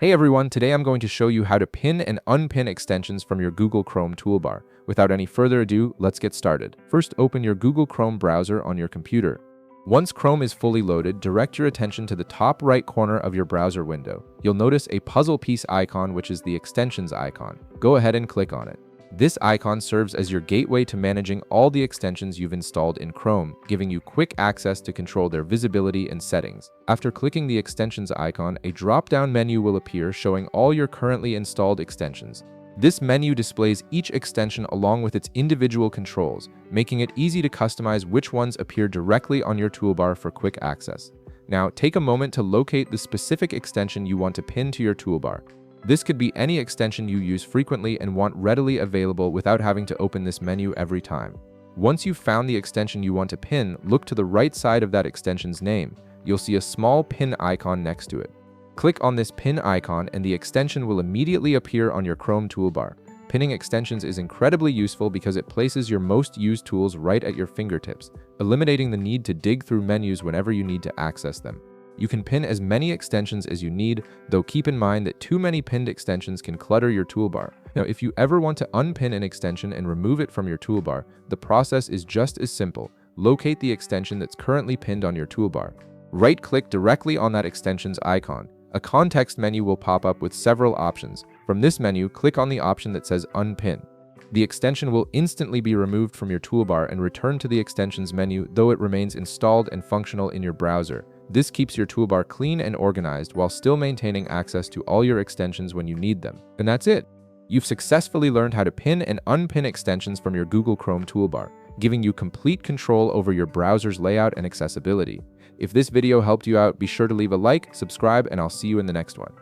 Hey everyone, today I'm going to show you how to pin and unpin extensions from your Google Chrome toolbar. Without any further ado, let's get started. First, open your Google Chrome browser on your computer. Once Chrome is fully loaded, direct your attention to the top right corner of your browser window. You'll notice a puzzle piece icon, which is the extensions icon. Go ahead and click on it. This icon serves as your gateway to managing all the extensions you've installed in Chrome, giving you quick access to control their visibility and settings. After clicking the extensions icon, a drop-down menu will appear showing all your currently installed extensions. This menu displays each extension along with its individual controls, making it easy to customize which ones appear directly on your toolbar for quick access. Now, take a moment to locate the specific extension you want to pin to your toolbar. This could be any extension you use frequently and want readily available without having to open this menu every time. Once you've found the extension you want to pin, look to the right side of that extension's name. You'll see a small pin icon next to it. Click on this pin icon and the extension will immediately appear on your Chrome toolbar. Pinning extensions is incredibly useful because it places your most used tools right at your fingertips, eliminating the need to dig through menus whenever you need to access them. You can pin as many extensions as you need, though keep in mind that too many pinned extensions can clutter your toolbar. Now, if you ever want to unpin an extension and remove it from your toolbar, the process is just as simple. Locate the extension that's currently pinned on your toolbar. Right-click directly on that extension's icon. A context menu will pop up with several options. From this menu, click on the option that says Unpin. The extension will instantly be removed from your toolbar and return to the extensions menu, though it remains installed and functional in your browser. This keeps your toolbar clean and organized while still maintaining access to all your extensions when you need them. And that's it! You've successfully learned how to pin and unpin extensions from your Google Chrome toolbar, giving you complete control over your browser's layout and accessibility. If this video helped you out, be sure to leave a like, subscribe, and I'll see you in the next one.